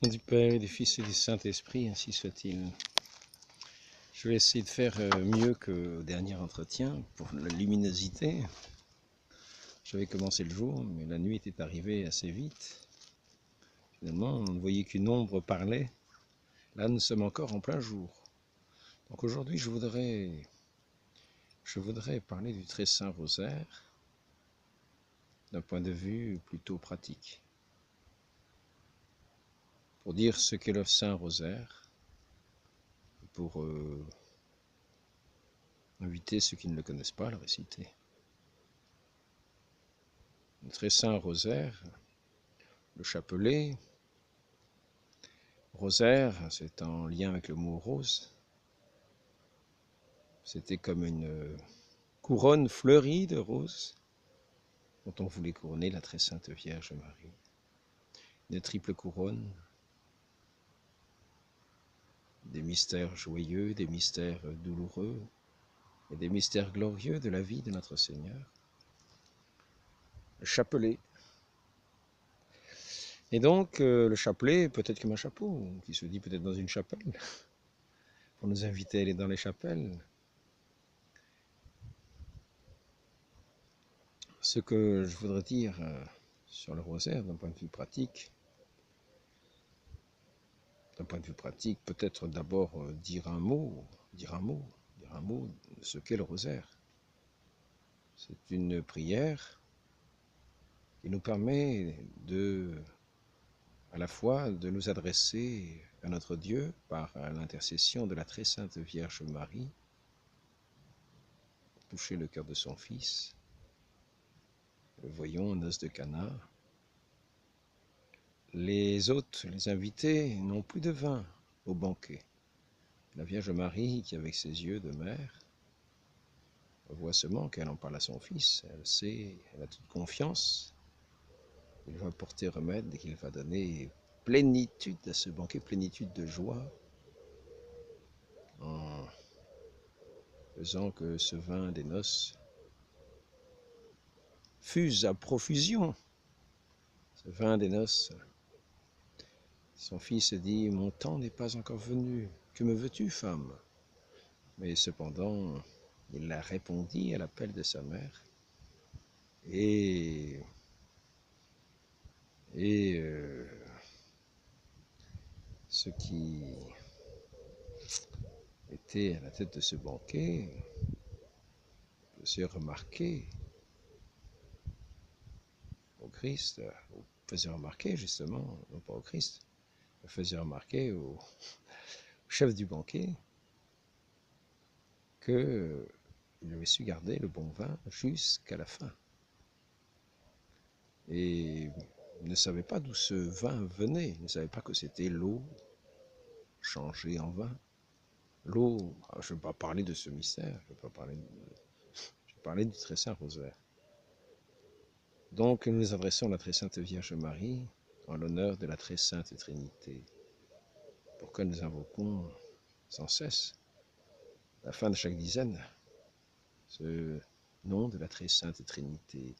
Nom du Père et du Fils et du Saint-Esprit, ainsi soit-il. Je vais essayer de faire mieux qu'au dernier entretien pour la luminosité. J'avais commencé le jour, mais la nuit était arrivée assez vite. Finalement, on ne voyait qu'une ombre parlait. Là, nous sommes encore en plein jour. Donc aujourd'hui, je voudrais parler du très saint rosaire d'un point de vue plutôt pratique. Pour dire ce qu'est le saint rosaire, pour inviter ceux qui ne le connaissent pas à le réciter. Le très saint rosaire, le chapelet, rosaire, c'est en lien avec le mot rose. C'était comme une couronne fleurie de roses dont on voulait couronner la très sainte Vierge Marie. Une triple couronne, des mystères joyeux, des mystères douloureux et des mystères glorieux de la vie de notre Seigneur. Le chapelet. Et donc, le chapelet, peut-être comme un chapeau, qui se dit peut-être dans une chapelle, pour nous inviter à aller dans les chapelles. Ce que je voudrais dire sur le rosaire, d'un point de vue pratique, peut-être d'abord dire un mot de ce qu'est le rosaire. C'est une prière qui nous permet à la fois de nous adresser à notre Dieu par l'intercession de la très sainte Vierge Marie, toucher le cœur de son Fils. Le voyons aux noces de Cana. Les hôtes, les invités, n'ont plus de vin au banquet. La Vierge Marie, qui avec ses yeux de mère, voit ce manque, elle en parle à son Fils, elle sait, elle a toute confiance, il va porter remède et qu'il va donner plénitude à ce banquet, plénitude de joie, en faisant que ce vin des noces fuse à profusion. Ce vin des noces, son Fils dit « Mon temps n'est pas encore venu, que me veux-tu, femme ?» Mais cependant, il a répondu à l'appel de sa mère, et ce qui était à la tête de ce banquet faisait remarquer au Christ, faisait remarquer justement, non pas au Christ, faisait remarquer au chef du banquet qu'il avait su garder le bon vin jusqu'à la fin. Et il ne savait pas d'où ce vin venait, il ne savait pas que c'était l'eau changée en vin. L'eau, je ne vais pas parler de ce mystère, je vais parler du très saint rosaire. Donc nous nous adressons à la très sainte Vierge Marie en l'honneur de la très sainte Trinité, pourquoi nous invoquons sans cesse, à la fin de chaque dizaine, ce nom de la très sainte Trinité,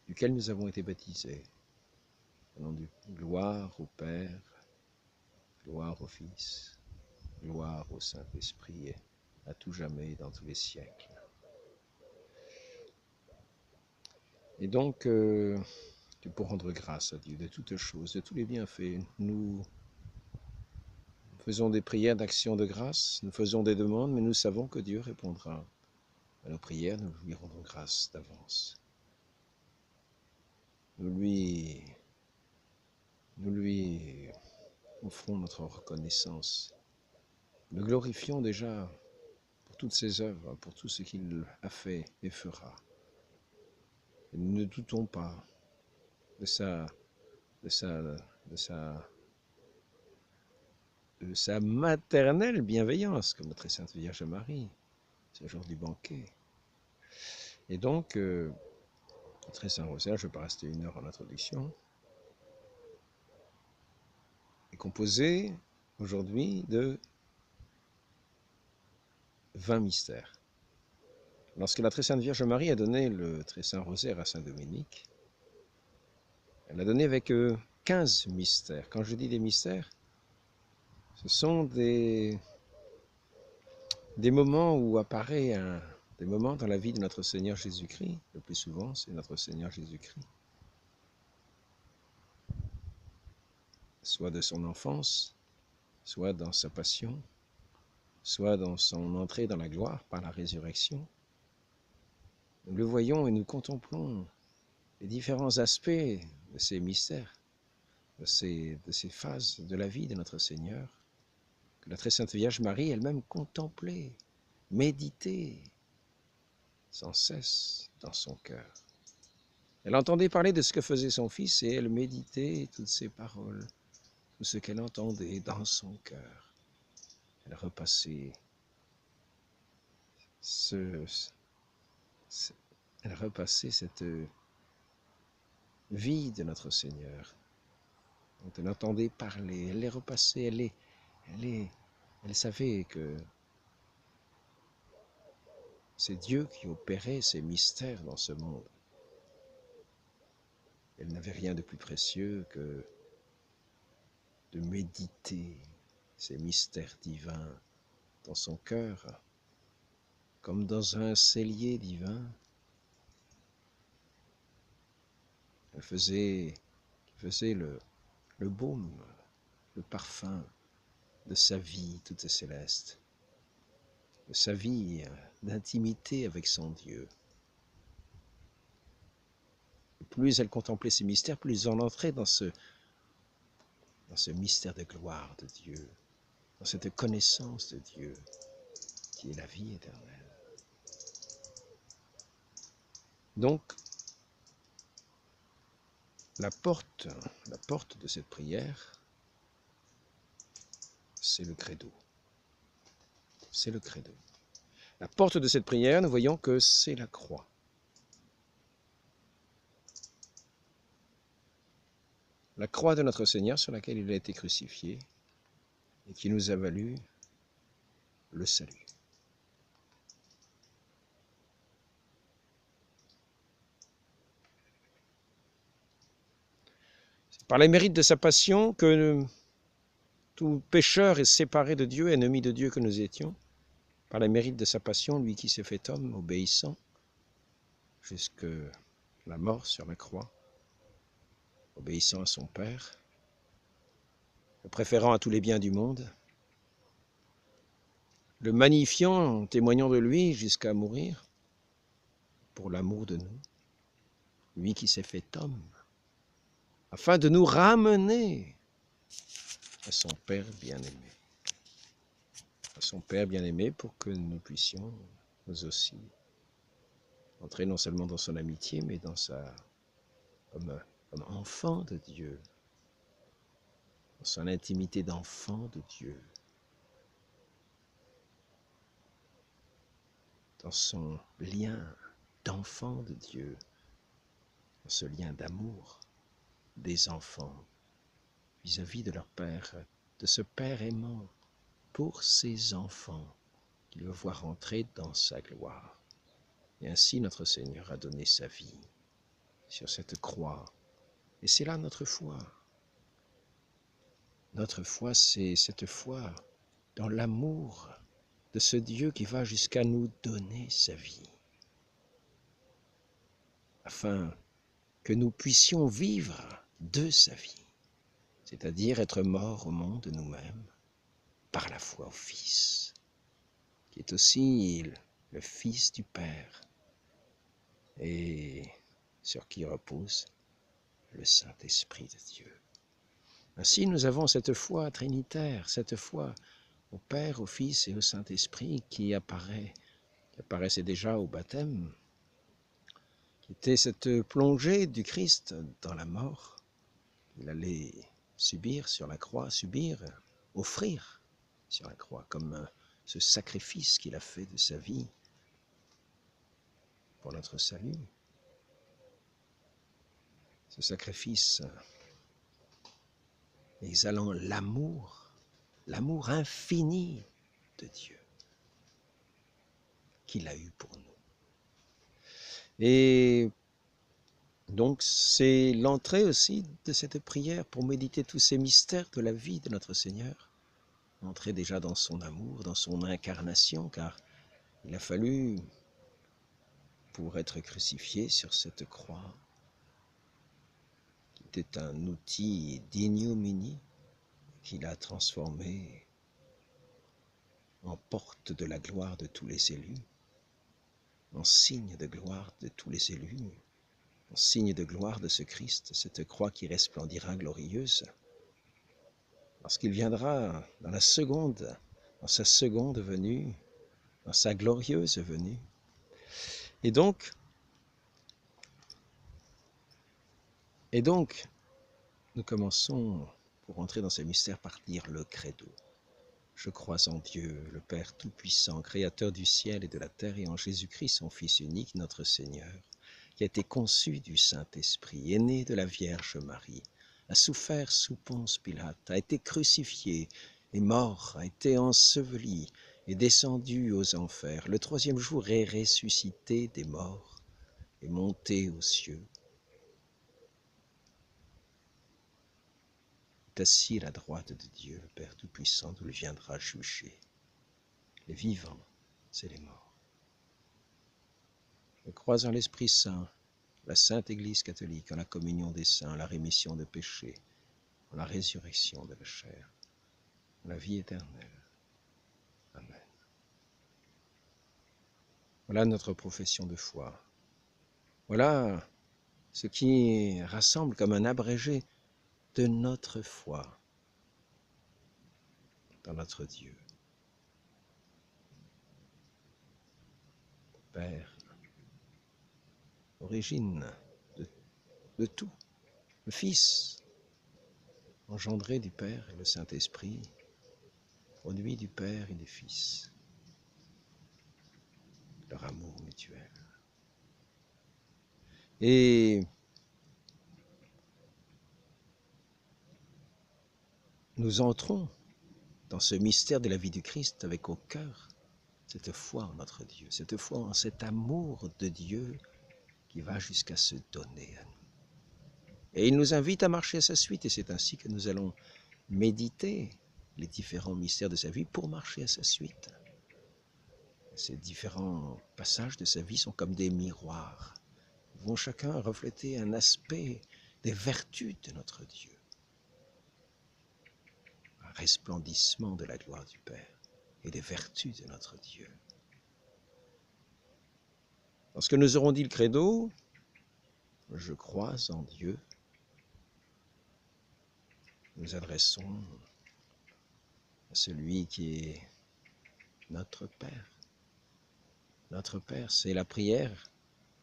duquel nous avons été baptisés. Au nom du gloire au Père, gloire au Fils, gloire au Saint-Esprit, à tout jamais, dans tous les siècles. Et donc, pour rendre grâce à Dieu de toutes choses, de tous les bienfaits, nous faisons des prières d'action de grâce, nous faisons des demandes, mais nous savons que Dieu répondra à nos prières, nous lui rendons grâce d'avance. Nous lui offrons notre reconnaissance. Nous glorifions déjà pour toutes ses œuvres, pour tout ce qu'il a fait et fera. Et nous ne doutons pas de sa maternelle bienveillance, comme la très sainte Vierge Marie, ce jour du banquet. Et donc, le très saint rosaire, je ne vais pas rester 1 heure en introduction, est composé aujourd'hui de 20 mystères. Lorsque la très sainte Vierge Marie a donné le très saint rosaire à saint Dominique, elle l'a donné avec 15 mystères. Quand je dis des mystères, Ce sont des moments où apparaît des moments dans la vie de notre Seigneur Jésus-Christ. Le plus souvent, c'est notre Seigneur Jésus-Christ. Soit de son enfance, soit dans sa passion, soit dans son entrée dans la gloire par la résurrection. Nous le voyons et nous contemplons les différents aspects de ces mystères, de ces phases de la vie de notre Seigneur, que la très sainte Vierge Marie elle-même contemplait, méditait sans cesse dans son cœur. Elle entendait parler de ce que faisait son Fils et elle méditait toutes ses paroles, tout ce qu'elle entendait dans son cœur. Elle repassait cette vie de notre Seigneur, dont elle entendait parler, elle les repassait, elle savait que c'est Dieu qui opérait ces mystères dans ce monde. Elle n'avait rien de plus précieux que de méditer ces mystères divins dans son cœur, comme dans un cellier divin. Elle faisait le baume, le parfum de sa vie toute céleste, de sa vie d'intimité avec son Dieu. Et plus elle contemplait ces mystères, plus elle entrait dans ce mystère de gloire de Dieu, dans cette connaissance de Dieu qui est la vie éternelle. Donc, la porte de cette prière, c'est le credo. C'est le credo. La porte de cette prière, nous voyons que c'est la croix. La croix de notre Seigneur sur laquelle il a été crucifié et qui nous a valu le salut. C'est par les mérites de sa passion que tout pécheur est séparé de Dieu, ennemi de Dieu que nous étions. Par les mérites de sa passion, lui qui s'est fait homme, obéissant jusqu'à la mort sur la croix, obéissant à son Père, le préférant à tous les biens du monde, le magnifiant en témoignant de lui jusqu'à mourir pour l'amour de nous, lui qui s'est fait homme, afin de nous ramener à son Père bien-aimé. À son Père bien-aimé pour que nous puissions, nous aussi, entrer non seulement dans son amitié, mais comme enfant de Dieu, dans son intimité d'enfant de Dieu, dans son lien d'enfant de Dieu, dans ce lien d'amour des enfants vis-à-vis de leur Père, de ce Père aimant pour ses enfants qui le voit rentrer dans sa gloire. Et ainsi notre Seigneur a donné sa vie sur cette croix. Et c'est là notre foi. Notre foi, c'est cette foi dans l'amour de ce Dieu qui va jusqu'à nous donner sa vie, afin que nous puissions vivre de sa vie, c'est-à-dire être morts au monde de nous-mêmes par la foi au Fils, qui est aussi le Fils du Père, et sur qui repose le Saint-Esprit de Dieu. Ainsi, nous avons cette foi trinitaire, cette foi au Père, au Fils et au Saint-Esprit qui apparaissait déjà au baptême, qui était cette plongée du Christ dans la mort, qu'il allait subir sur la croix, offrir sur la croix, comme ce sacrifice qu'il a fait de sa vie pour notre salut. Ce sacrifice exhalant l'amour infini de Dieu qu'il a eu pour nous. Et donc c'est l'entrée aussi de cette prière pour méditer tous ces mystères de la vie de notre Seigneur, entrer déjà dans son amour, dans son incarnation, car il a fallu, pour être crucifié sur cette croix, qui était un outil d'ignominie, qu'il a transformé en porte de la gloire de tous les élus, en signe de gloire de tous les élus, en signe de gloire de ce Christ, cette croix qui resplendira glorieuse, lorsqu'il viendra dans sa seconde venue, dans sa glorieuse venue. Et donc, nous commençons, pour entrer dans ce mystère, par dire le credo. Je crois en Dieu, le Père Tout-Puissant, Créateur du ciel et de la terre, et en Jésus-Christ, son Fils unique, notre Seigneur, qui a été conçu du Saint-Esprit, est né de la Vierge Marie, a souffert sous Ponce Pilate, a été crucifié, est mort, a été enseveli, est descendu aux enfers. Le troisième jour est ressuscité des morts, est monté aux cieux, est assis à la droite de Dieu, le Père Tout-Puissant, d'où il viendra juger les vivants et les morts. Je crois en l'Esprit Saint, la Sainte Église catholique, en la communion des saints, la rémission de péchés, en la résurrection de la chair, en la vie éternelle. Amen. Voilà notre profession de foi. Voilà ce qui rassemble comme un abrégé de notre foi dans notre Dieu. Père, origine de tout, le Fils, engendré du Père et le Saint-Esprit, produit du Père et du Fils, leur amour mutuel. Et nous entrons dans ce mystère de la vie du Christ avec au cœur cette foi en notre Dieu, cette foi en cet amour de Dieu qui va jusqu'à se donner à nous. Et il nous invite à marcher à sa suite, et c'est ainsi que nous allons méditer les différents mystères de sa vie pour marcher à sa suite. Ces différents passages de sa vie sont comme des miroirs. Ils vont chacun refléter un aspect des vertus de notre Dieu. Un resplendissement de la gloire du Père et des vertus de notre Dieu. Lorsque nous aurons dit le credo, je crois en Dieu, nous adressons à celui qui est notre Père. Notre Père, c'est la prière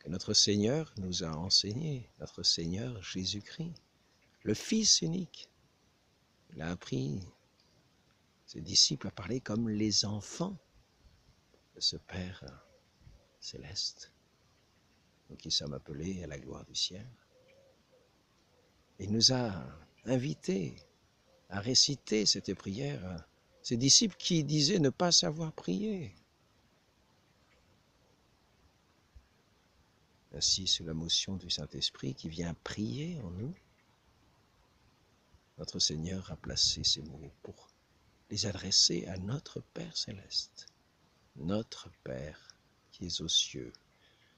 que notre Seigneur nous a enseignée, notre Seigneur Jésus-Christ, le Fils unique. Il a appris ses disciples à parler comme les enfants de ce Père céleste, nous qui sommes appelés à la gloire du ciel. Il nous a invités à réciter cette prière à ses disciples qui disaient ne pas savoir prier. Ainsi, sous la motion du Saint-Esprit qui vient prier en nous, notre Seigneur a placé ces mots pour les adresser à notre Père céleste, notre Père qui est aux cieux.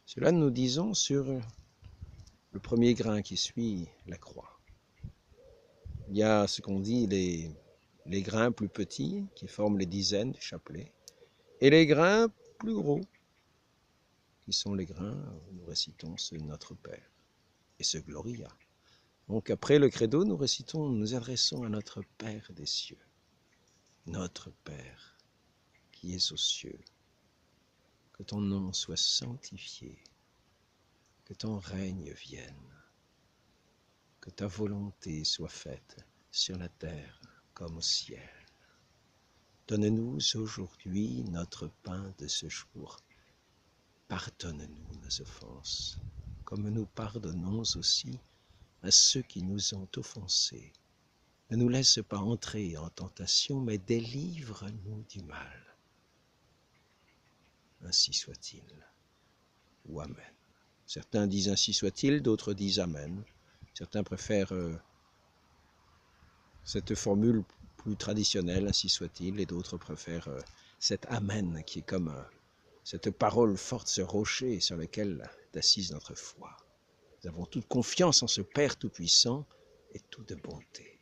Cela nous disons sur le premier grain qui suit la croix. Il y a ce qu'on dit les grains plus petits qui forment les dizaines du chapelet et les grains plus gros qui sont les grains où nous récitons ce Notre Père et ce Gloria. Donc après le credo, nous adressons à notre Père des cieux, notre Père qui est aux cieux. Que ton nom soit sanctifié, que ton règne vienne, que ta volonté soit faite sur la terre comme au ciel. Donne-nous aujourd'hui notre pain de ce jour. Pardonne-nous nos offenses, comme nous pardonnons aussi à ceux qui nous ont offensés. Ne nous laisse pas entrer en tentation, mais délivre-nous du mal. Ainsi soit-il. Ou Amen. Certains disent ainsi soit-il, d'autres disent Amen. Certains préfèrent cette formule plus traditionnel, ainsi soit-il, et d'autres préfèrent cet Amen qui est comme cette parole forte, ce rocher sur lequel est assise notre foi. Nous avons toute confiance en ce Père Tout-Puissant et toute bonté.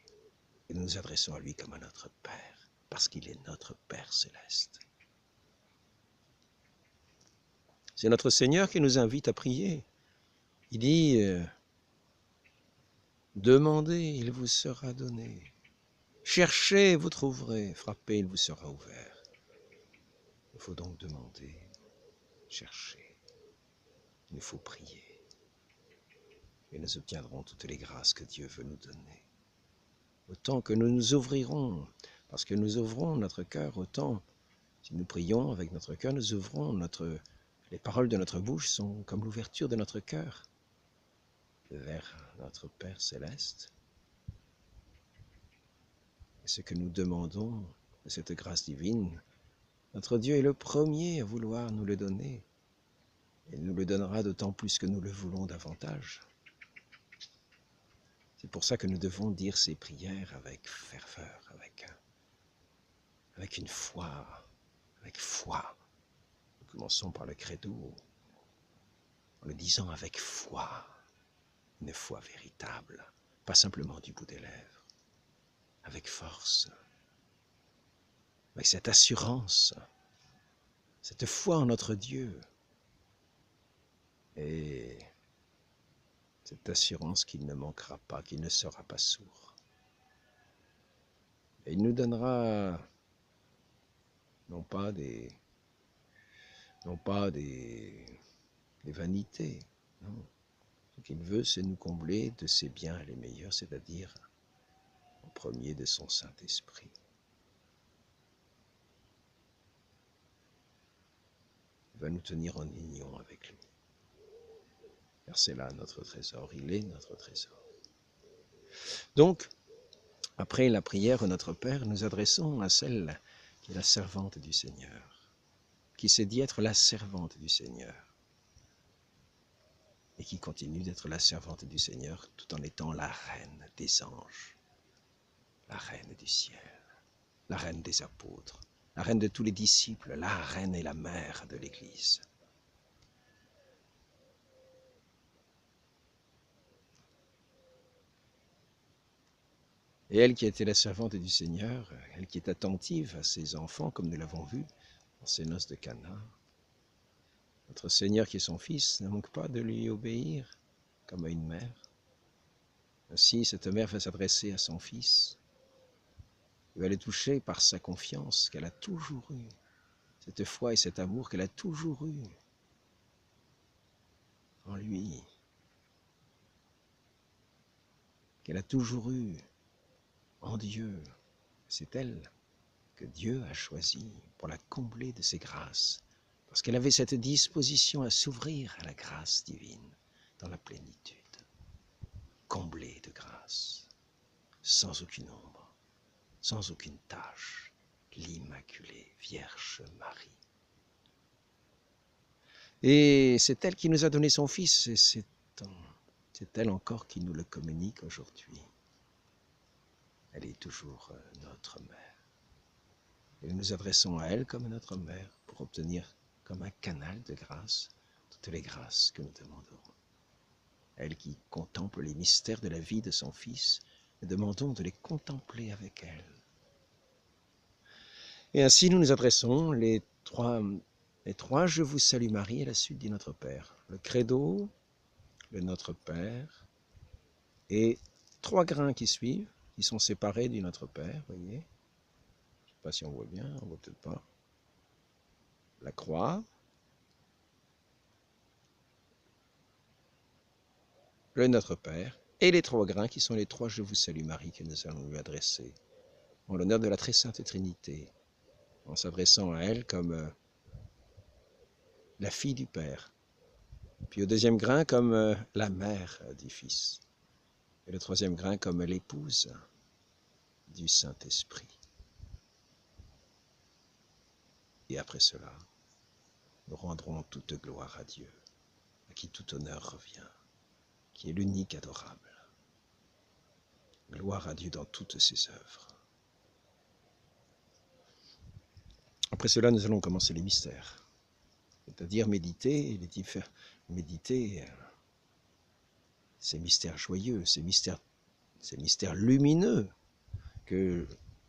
Et nous nous adressons à lui comme à notre Père, parce qu'il est notre Père céleste. C'est notre Seigneur qui nous invite à prier. Il dit, demandez, il vous sera donné. Cherchez, vous trouverez. Frappez, il vous sera ouvert. Il faut donc demander, chercher. Il nous faut prier. Et nous obtiendrons toutes les grâces que Dieu veut nous donner. Autant que nous nous ouvrirons, parce que nous ouvrons notre cœur, autant, si nous prions avec notre cœur, nous ouvrons les paroles de notre bouche sont comme l'ouverture de notre cœur vers notre Père céleste. Et ce que nous demandons de cette grâce divine, notre Dieu est le premier à vouloir nous le donner. Et il nous le donnera d'autant plus que nous le voulons davantage. C'est pour ça que nous devons dire ces prières avec ferveur, avec une foi, avec foi. Nous commençons par le credo, en le disant avec foi, une foi véritable, pas simplement du bout des lèvres, avec force, avec cette assurance, cette foi en notre Dieu, et cette assurance qu'il ne manquera pas, qu'il ne sera pas sourd. Et il nous donnera non pas des vanités, non. Ce qu'il veut, c'est nous combler de ses biens les meilleurs, c'est-à-dire en premier de son Saint-Esprit. Il va nous tenir en union avec lui. Car c'est là notre trésor, il est notre trésor. Donc, après la prière Notre Père, nous adressons à celle qui est la servante du Seigneur, qui s'est dit être la servante du Seigneur, et qui continue d'être la servante du Seigneur tout en étant la reine des anges, la reine du ciel, la reine des apôtres, la reine de tous les disciples, la reine et la mère de l'Église. Et elle qui était la servante du Seigneur, elle qui est attentive à ses enfants, comme nous l'avons vu dans ces noces de Cana, notre Seigneur qui est son Fils ne manque pas de lui obéir comme à une mère. Ainsi, cette mère va s'adresser à son Fils, elle va le toucher par sa confiance qu'elle a toujours eue, cette foi et cet amour qu'elle a toujours eu en lui, qu'elle a toujours eu en Dieu. C'est elle que Dieu a choisie pour la combler de ses grâces, parce qu'elle avait cette disposition à s'ouvrir à la grâce divine dans la plénitude, comblée de grâce, sans aucune ombre, sans aucune tache, l'Immaculée Vierge Marie. Et c'est elle qui nous a donné son Fils, et c'est elle encore qui nous le communique aujourd'hui. Elle est toujours notre mère. Et nous nous adressons à elle comme à notre mère pour obtenir comme un canal de grâce toutes les grâces que nous demandons. Elle qui contemple les mystères de la vie de son Fils, nous demandons de les contempler avec elle. Et ainsi nous nous adressons les trois Je vous salue Marie à la suite du Notre Père. Le Credo, le Notre Père et 3 grains qui suivent, qui sont séparés du Notre Père, voyez. Je ne sais pas si on voit bien, on ne voit peut-être pas. La croix, le Notre Père et les 3 grains qui sont les 3 Je vous salue Marie que nous allons lui adresser en l'honneur de la très sainte Trinité, en s'adressant à elle comme la fille du Père, puis au 2e grain comme la mère du Fils, et le 3e grain comme l'épouse du Saint-Esprit. Et après cela, nous rendrons toute gloire à Dieu, à qui tout honneur revient, qui est l'unique adorable. Gloire à Dieu dans toutes ses œuvres. Après cela, nous allons commencer les mystères, c'est-à-dire méditer ces mystères joyeux, ces mystères lumineux que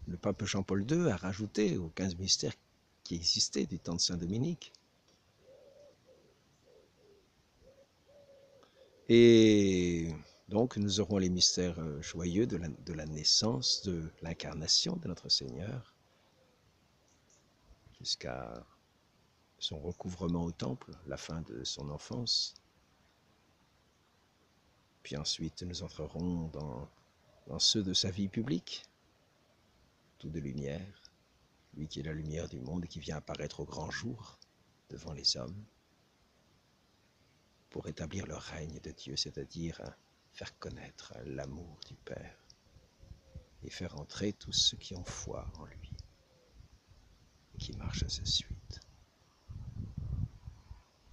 le pape Jean-Paul II a rajoutés aux 15 mystères qui existaient du temps de Saint-Dominique. Et donc, nous aurons les mystères joyeux de la naissance, de l'incarnation de notre Seigneur, jusqu'à son recouvrement au temple, la fin de son enfance. Puis ensuite, nous entrerons dans ceux de sa vie publique, tout de lumière, lui qui est la lumière du monde et qui vient apparaître au grand jour devant les hommes pour établir le règne de Dieu, c'est-à-dire faire connaître l'amour du Père et faire entrer tous ceux qui ont foi en lui et qui marchent à sa suite,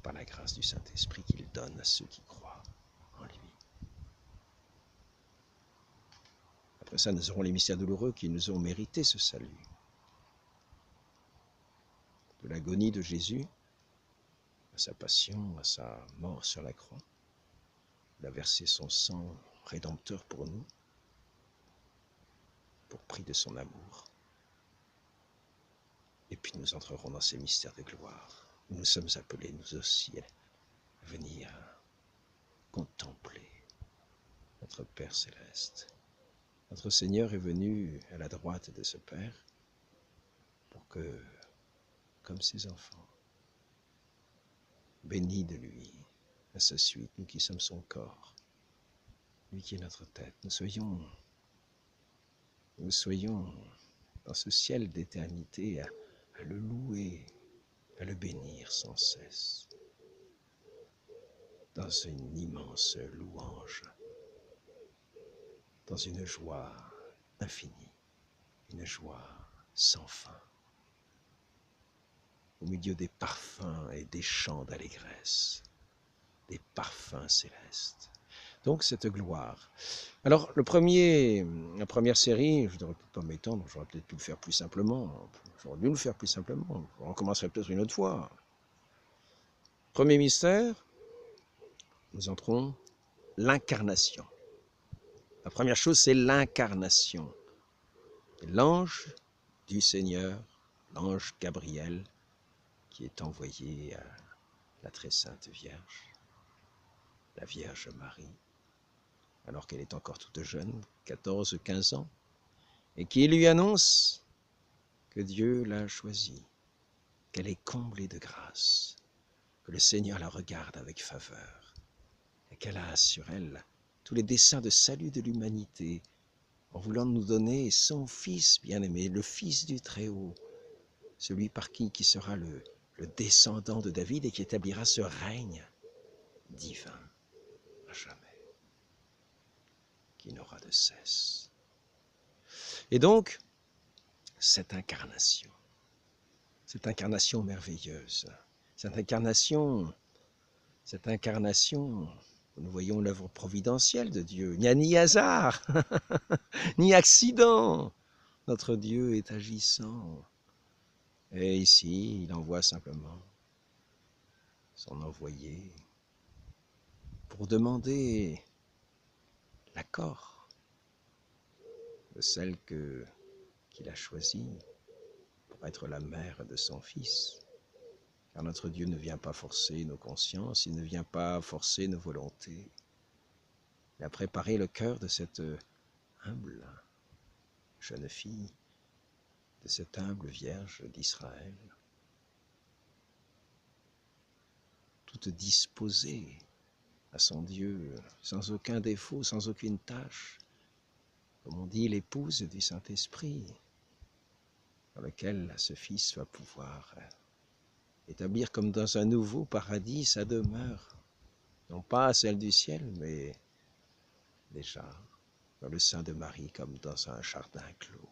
par la grâce du Saint-Esprit qu'il donne à ceux qui croient en lui. Après ça, nous aurons les mystères douloureux qui nous ont mérité ce salut. De l'agonie de Jésus à sa passion, à sa mort sur la croix. Il a versé son sang rédempteur pour nous, pour prix de son amour. Et puis nous entrerons dans ces mystères de gloire. Nous sommes appelés, nous aussi, à venir contempler notre Père céleste. Notre Seigneur est venu à la droite de ce Père pour que, comme ses enfants, bénis de lui, à sa suite, nous qui sommes son corps, lui qui est notre tête, nous soyons dans ce ciel d'éternité à le louer, à le bénir sans cesse, dans une immense louange, dans une joie infinie, une joie sans fin, au milieu des parfums et des chants d'allégresse, des parfums célestes. Donc cette gloire. Alors la première série, je ne devrais pas m'étendre, j'aurais peut-être pu le faire plus simplement, j'aurais dû le faire plus simplement, on recommencerait peut-être une autre fois. Premier mystère, nous entrons l'incarnation. La première chose, c'est l'incarnation. L'ange du Seigneur, l'ange Gabriel, qui est envoyé à la très sainte Vierge, la Vierge Marie, alors qu'elle est encore toute jeune, 14-15 ans, et qui lui annonce que Dieu l'a choisie, qu'elle est comblée de grâce, que le Seigneur la regarde avec faveur, et qu'elle a sur elle tous les desseins de salut de l'humanité, en voulant nous donner son Fils bien-aimé, le Fils du Très-Haut, celui par qui sera le descendant de David et qui établira ce règne divin à jamais, qui n'aura de cesse. Et donc, cette incarnation merveilleuse, cette incarnation, nous voyons l'œuvre providentielle de Dieu. Il n'y a ni hasard, ni accident. Notre Dieu est agissant. Et ici, il envoie simplement son envoyé pour demander l'accord de celle qu'il a choisie pour être la mère de son Fils. Car notre Dieu ne vient pas forcer nos consciences, il ne vient pas forcer nos volontés. Il a préparé le cœur de cette humble jeune fille, de cette humble Vierge d'Israël, toute disposée à son Dieu, sans aucun défaut, sans aucune tâche, comme on dit, l'épouse du Saint-Esprit, dans lequel ce Fils va pouvoir établir comme dans un nouveau paradis sa demeure, non pas celle du ciel, mais déjà dans le sein de Marie comme dans un jardin clos,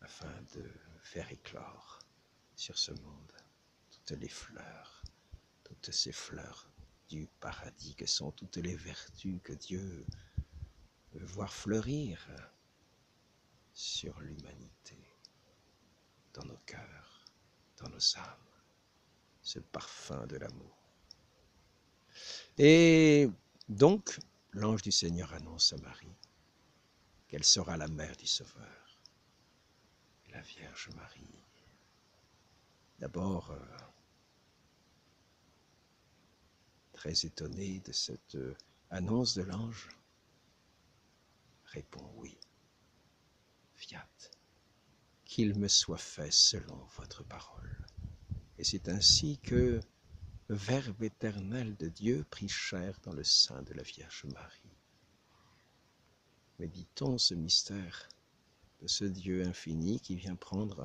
afin de faire éclore sur ce monde toutes les fleurs, toutes ces fleurs du paradis que sont toutes les vertus que Dieu veut voir fleurir sur l'humanité. dans nos cœurs, dans nos âmes, ce parfum de l'amour. Et donc, l'ange du Seigneur annonce à Marie qu'elle sera la mère du Sauveur. Et la Vierge Marie, d'abord très étonnée de cette annonce de l'ange, répond oui, fiat, qu'il me soit fait selon votre parole. Et c'est ainsi que le Verbe éternel de Dieu prit chair dans le sein de la Vierge Marie. Méditons ce mystère de ce Dieu infini qui vient prendre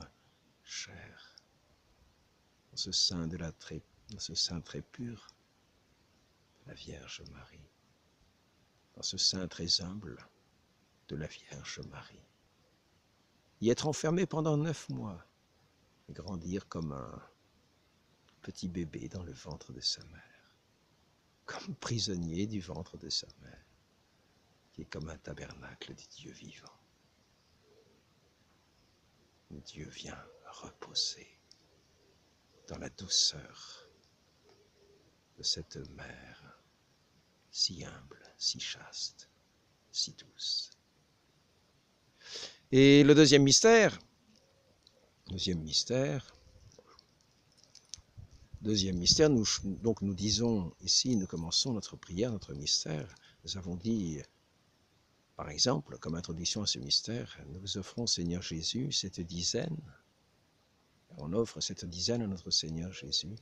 chair dans ce sein très pur, la Vierge Marie, dans ce sein très humble de la Vierge Marie. Y être enfermé pendant 9 mois, et grandir comme un petit bébé dans le ventre de sa mère, comme prisonnier du ventre de sa mère, qui est comme un tabernacle du Dieu vivant. Dieu vient reposer dans la douceur de cette mère si humble, si chaste, si douce. Et le deuxième mystère, nous disons ici, nous commençons notre prière, notre mystère. Nous avons dit, par exemple, comme introduction à ce mystère, nous vous offrons, Seigneur Jésus, cette dizaine. On offre cette dizaine à notre Seigneur Jésus,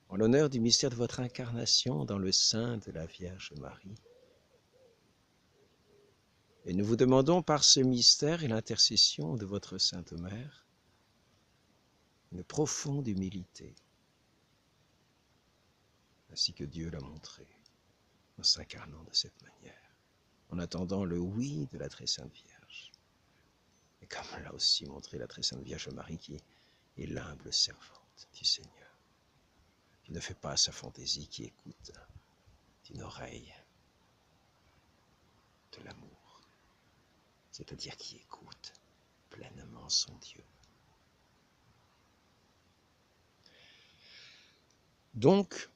en l'honneur du mystère de votre incarnation dans le sein de la Vierge Marie. Et nous vous demandons par ce mystère et l'intercession de votre Sainte Mère, une profonde humilité, ainsi que Dieu l'a montré, en s'incarnant de cette manière, en attendant le oui de la très Sainte Vierge. Et comme l'a aussi montré la très Sainte Vierge Marie, qui est l'humble servante du Seigneur, qui ne fait pas sa fantaisie, qui écoute d'une oreille de l'amour, c'est-à-dire qui écoute pleinement son Dieu. Donc,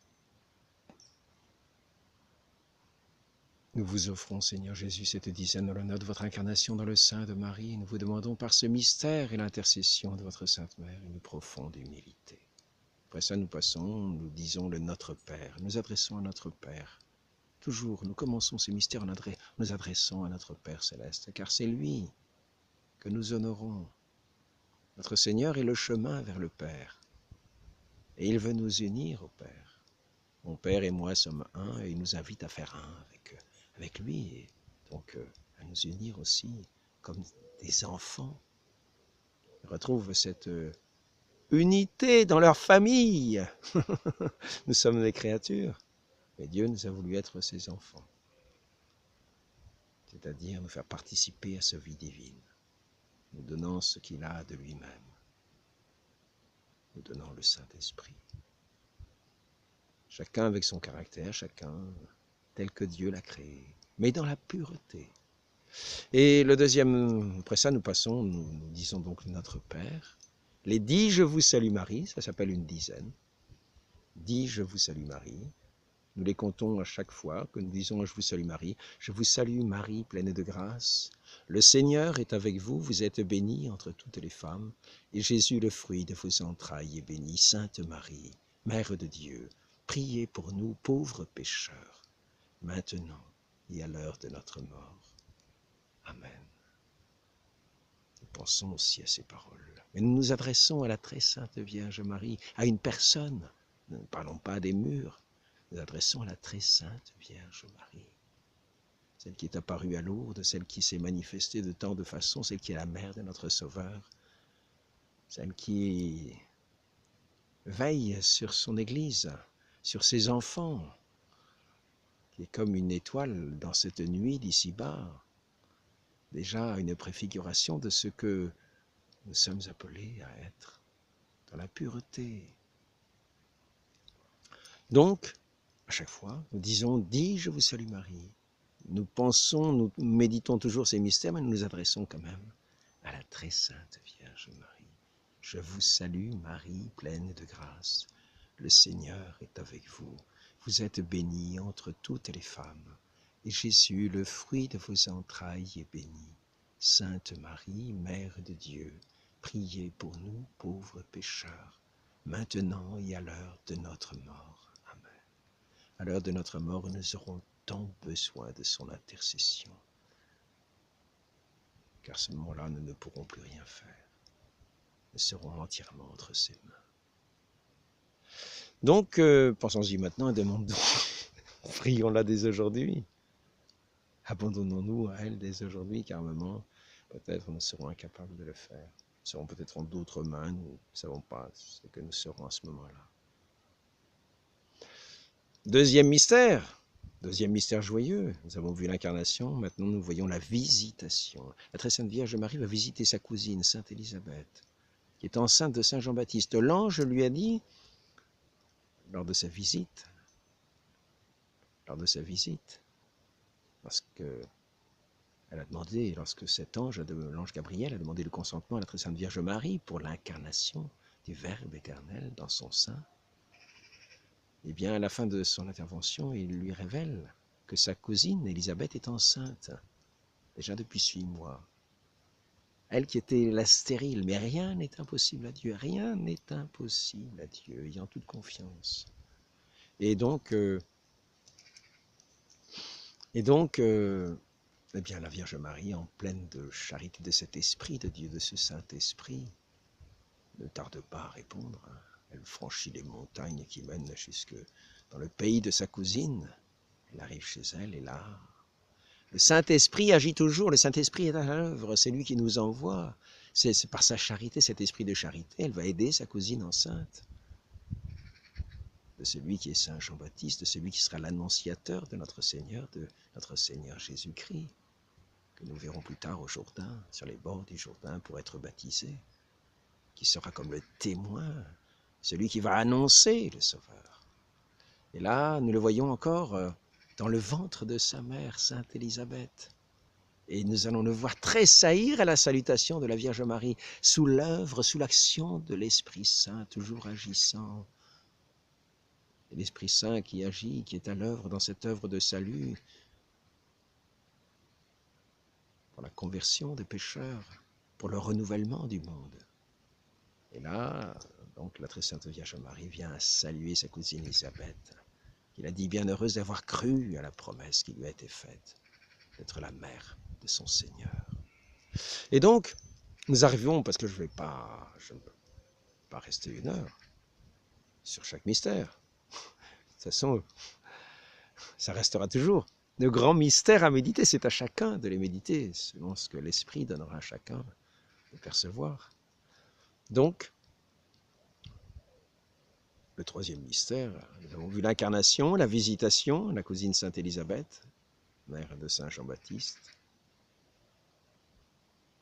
nous vous offrons, Seigneur Jésus, cette dizaine en l'honneur de votre incarnation dans le sein de Marie. Nous vous demandons par ce mystère et l'intercession de votre Sainte Mère une profonde humilité. Après ça, nous passons, nous disons le Notre Père. Nous adressons à notre Père. Toujours, nous commençons ces mystères en nous adressant à notre Père céleste, car c'est lui que nous honorons. Notre Seigneur est le chemin vers le Père, et il veut nous unir au Père. Mon Père et moi sommes un, et il nous invite à faire un avec lui, et donc à nous unir aussi comme des enfants. Ils retrouvent cette unité dans leur famille. Nous sommes des créatures, mais Dieu nous a voulu être ses enfants, c'est-à-dire nous faire participer à sa vie divine, nous donnant ce qu'il a de lui-même, nous donnant le Saint-Esprit. Chacun avec son caractère, chacun tel que Dieu l'a créé, mais dans la pureté. Et le deuxième, après ça, nous passons, nous disons donc Notre Père. Les 10 Je vous salue Marie, ça s'appelle une dizaine. 10 Je vous salue Marie. Nous les comptons à chaque fois que nous disons Je vous salue Marie. Je vous salue Marie, pleine de grâce. Le Seigneur est avec vous, vous êtes bénie entre toutes les femmes, et Jésus, le fruit de vos entrailles, est béni. Sainte Marie, Mère de Dieu, priez pour nous pauvres pécheurs, maintenant et à l'heure de notre mort. Amen. Nous pensons aussi à ces paroles. Mais nous nous adressons à la très sainte Vierge Marie, à une personne. Nous ne parlons pas des murs. Nous nous adressons à la très sainte Vierge Marie. Celle qui est apparue à Lourdes, celle qui s'est manifestée de tant de façons, celle qui est la mère de notre Sauveur, celle qui veille sur son Église, sur ses enfants, qui est comme une étoile dans cette nuit d'ici-bas, déjà une préfiguration de ce que nous sommes appelés à être dans la pureté. Donc, à chaque fois, nous disons « Dis, je vous salue Marie ». Nous pensons, nous méditons toujours ces mystères, mais nous nous adressons quand même à la très sainte Vierge Marie. Je vous salue, Marie, pleine de grâce. Le Seigneur est avec vous. Vous êtes bénie entre toutes les femmes. Et Jésus, le fruit de vos entrailles, est béni. Sainte Marie, Mère de Dieu, priez pour nous, pauvres pécheurs, maintenant et à l'heure de notre mort. Amen. À l'heure de notre mort, nous aurons tant besoin de son intercession, car à ce moment-là, nous ne pourrons plus rien faire. Nous serons entièrement entre ses mains. Donc, pensons-y maintenant et demandons, prions-la dès aujourd'hui. Abandonnons-nous à elle dès aujourd'hui, car maman, peut-être nous serons incapables de le faire. Nous serons peut-être en d'autres mains, nous ne savons pas ce que nous serons à ce moment-là. Deuxième mystère joyeux, nous avons vu l'incarnation, maintenant nous voyons la visitation. La très sainte Vierge Marie va visiter sa cousine, Sainte Élisabeth, qui est enceinte de Saint Jean-Baptiste. L'ange lui a dit, lors de sa visite, parce que elle a demandé, lorsque cet ange, l'ange Gabriel, a demandé le consentement à la très sainte Vierge Marie pour l'incarnation du Verbe éternel dans son sein, eh bien, à la fin de son intervention, il lui révèle que sa cousine, Élisabeth, est enceinte, déjà depuis 6 mois. Elle qui était la stérile, mais rien n'est impossible à Dieu, rien n'est impossible à Dieu, ayant toute confiance. Et donc, eh bien, la Vierge Marie, en pleine de charité de cet esprit de Dieu, de ce Saint-Esprit, ne tarde pas à répondre. Elle franchit les montagnes qui mènent jusque dans le pays de sa cousine. Elle arrive chez elle et là, le Saint-Esprit agit toujours, le Saint-Esprit est à l'œuvre, c'est lui qui nous envoie. C'est par sa charité, cet esprit de charité, elle va aider sa cousine enceinte. De celui qui est Saint Jean-Baptiste, de celui qui sera l'annonciateur de notre Seigneur Jésus-Christ, que nous verrons plus tard au Jourdain, sur les bords du Jourdain pour être baptisé, qui sera comme le témoin, celui qui va annoncer le Sauveur. Et là, nous le voyons encore dans le ventre de sa mère, Sainte Élisabeth. Et nous allons le voir tressaillir à la salutation de la Vierge Marie, sous l'œuvre, sous l'action de l'Esprit Saint, toujours agissant. Et l'Esprit Saint qui agit, qui est à l'œuvre dans cette œuvre de salut, pour la conversion des pécheurs, pour le renouvellement du monde. Et là, donc, la très sainte Vierge Marie vient saluer sa cousine Élisabeth, qu'il a dit bienheureuse d'avoir cru à la promesse qui lui a été faite, d'être la mère de son Seigneur. Et donc, nous arrivons, parce que je ne vais pas rester 1 heure sur chaque mystère. De toute façon, ça restera toujours. Le grand mystère à méditer, c'est à chacun de les méditer, selon ce que l'Esprit donnera à chacun de percevoir. Donc, le 3e mystère, nous avons vu l'incarnation, la visitation, la cousine Sainte Élisabeth, mère de Saint Jean-Baptiste.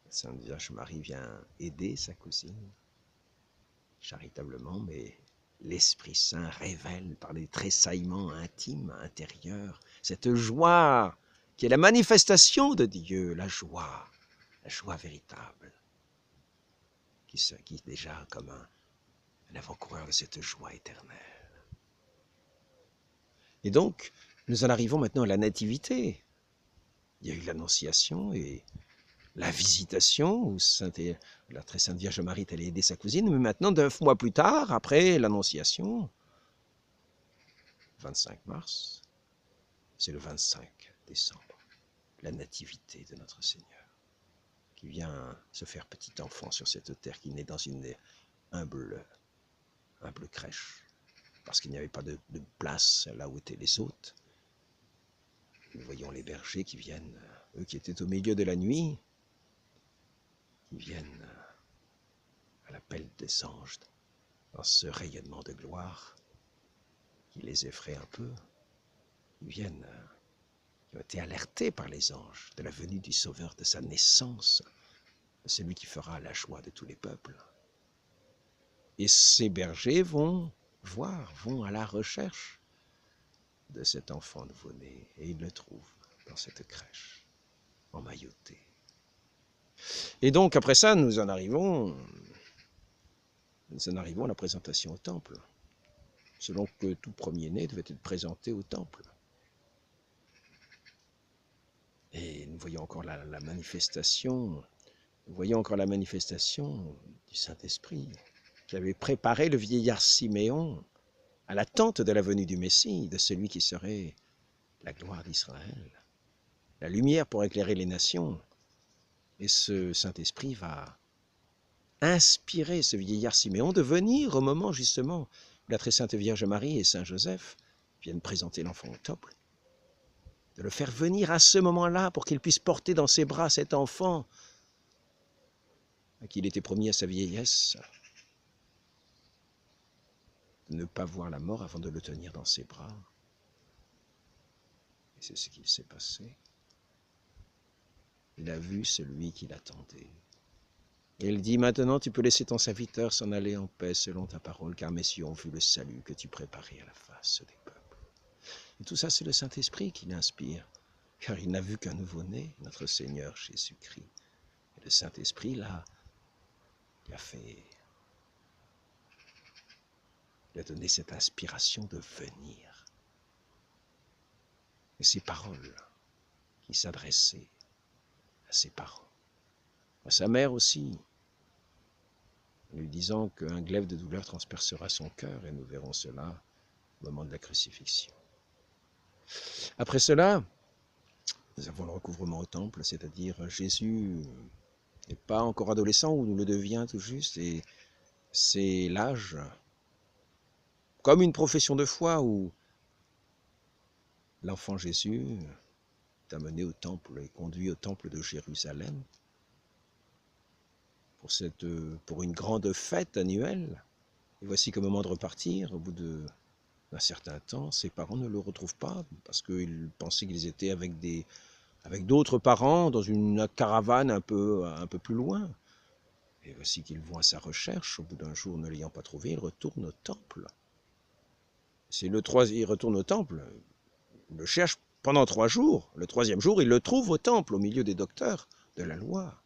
La Sainte Vierge Marie vient aider sa cousine, charitablement, mais l'Esprit Saint révèle par les tressaillements intimes, intérieurs, cette joie qui est la manifestation de Dieu, la joie véritable, qui est déjà comme un avant-coureur de cette joie éternelle. Et donc, nous en arrivons maintenant à la nativité. Il y a eu l'annonciation et la visitation, où la très sainte Vierge Marie est allée aider sa cousine, mais maintenant, 9 mois plus tard, après l'annonciation, 25 mars, c'est le 25 décembre, la nativité de notre Seigneur, qui vient se faire petit enfant sur cette terre, qui naît dans une humble crèche, parce qu'il n'y avait pas de place là où étaient les hôtes. Nous voyons les bergers qui viennent, eux qui étaient au milieu de la nuit, qui viennent à l'appel des anges, dans ce rayonnement de gloire qui les effraie un peu. Ils viennent, qui ont été alertés par les anges de la venue du Sauveur, de sa naissance, de celui qui fera la joie de tous les peuples. Et ces bergers vont à la recherche de cet enfant nouveau-né, et ils le trouvent dans cette crèche, emmailloté. Et donc, après ça, nous en arrivons nous en arrivons à la présentation au temple, selon que tout premier-né devait être présenté au temple. Et nous voyons encore la manifestation, du Saint-Esprit, qui avait préparé le vieillard Siméon à l'attente de la venue du Messie, de celui qui serait la gloire d'Israël, la lumière pour éclairer les nations. Et ce Saint-Esprit va inspirer ce vieillard Siméon de venir au moment justement où la très sainte Vierge Marie et Saint Joseph viennent présenter l'enfant au temple, de le faire venir à ce moment-là pour qu'il puisse porter dans ses bras cet enfant à qui il était promis à sa vieillesse, de ne pas voir la mort avant de le tenir dans ses bras. Et c'est ce qu'il s'est passé. Il a vu celui qu'il attendait. Et il dit, maintenant tu peux laisser ton serviteur s'en aller en paix selon ta parole, car mes yeux ont vu le salut que tu préparais à la face des peuples. Et tout ça, c'est le Saint-Esprit qui l'inspire, car il n'a vu qu'un nouveau-né, notre Seigneur Jésus-Christ. Et le Saint-Esprit, là, il a donné cette inspiration de venir. Et ces paroles qui s'adressaient à ses parents, à sa mère aussi, en lui disant qu'un glaive de douleur transpercera son cœur, et nous verrons cela au moment de la crucifixion. Après cela, nous avons le recouvrement au temple, c'est-à-dire Jésus n'est pas encore adolescent ou le devient tout juste, et c'est l'âge, comme une profession de foi où l'enfant Jésus est amené au temple et conduit au temple de Jérusalem pour une grande fête annuelle. Et voici qu'au moment de repartir, au bout d'un certain temps, ses parents ne le retrouvent pas parce qu'ils pensaient qu'ils étaient avec d'autres parents dans une caravane un peu plus loin. Et voici qu'ils vont à sa recherche. Au bout d'un jour, ne l'ayant pas trouvé, ils retournent au temple. Il retourne au temple, il le cherche pendant 3 jours. Le 3e jour, il le trouve au temple, au milieu des docteurs de la loi.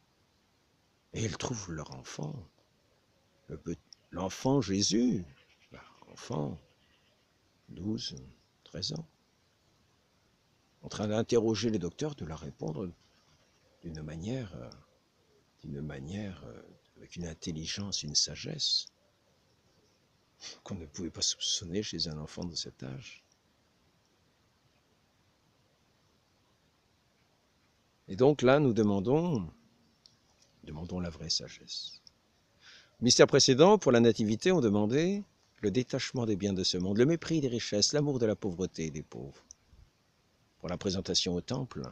Et ils trouvent leur enfant, l'enfant Jésus, enfant, 12, 13 ans, en train d'interroger les docteurs, de leur répondre d'une manière avec une intelligence, une sagesse qu'on ne pouvait pas soupçonner chez un enfant de cet âge. Et donc là, nous demandons la vraie sagesse. Au mystère précédent, pour la nativité, on demandait le détachement des biens de ce monde, le mépris des richesses, l'amour de la pauvreté et des pauvres. Pour la présentation au temple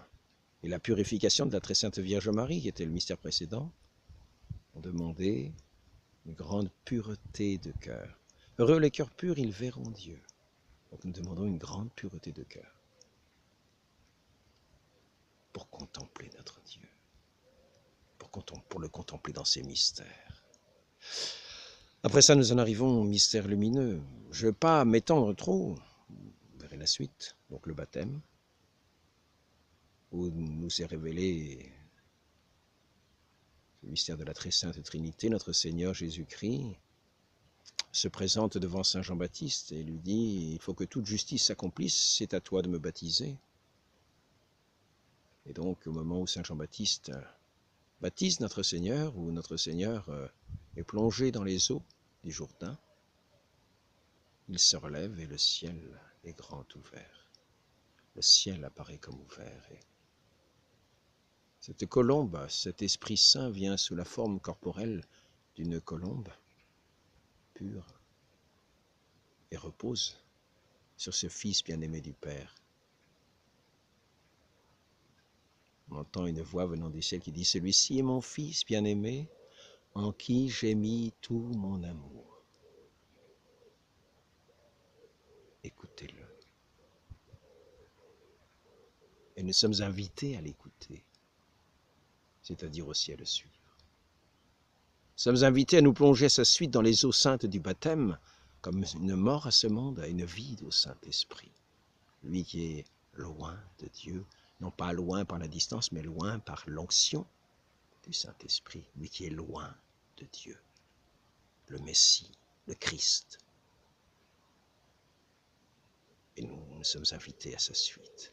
et la purification de la très sainte Vierge Marie, qui était le mystère précédent, on demandait une grande pureté de cœur. Heureux les cœurs purs, ils verront Dieu. Donc nous demandons une grande pureté de cœur pour contempler notre Dieu, pour le contempler dans ses mystères. Après ça, nous en arrivons au mystère lumineux. Je ne vais pas m'étendre trop, vous verrez la suite, donc le baptême, où nous est révélé le mystère de la très sainte Trinité. Notre Seigneur Jésus-Christ se présente devant Saint Jean-Baptiste et lui dit « Il faut que toute justice s'accomplisse, c'est à toi de me baptiser ». Et donc, au moment où Saint Jean-Baptiste baptise notre Seigneur, où notre Seigneur est plongé dans les eaux du Jourdain, il se relève et le ciel est grand ouvert. Le ciel apparaît comme ouvert. Et cette colombe, cet Esprit Saint vient sous la forme corporelle d'une colombe pure et repose sur ce Fils bien-aimé du Père. On entend une voix venant du ciel qui dit « Celui-ci est mon Fils bien-aimé, en qui j'ai mis tout mon amour. Écoutez-le. » Et nous sommes invités à l'écouter, c'est-à-dire aussi à le suivre. Nous sommes invités à nous plonger à sa suite dans les eaux saintes du baptême, comme une mort à ce monde, à une vie au Saint-Esprit. Lui qui est loin de Dieu, non pas loin par la distance, mais loin par l'onction du Saint-Esprit. Lui qui est loin de Dieu, le Messie, le Christ. Et nous sommes invités à sa suite.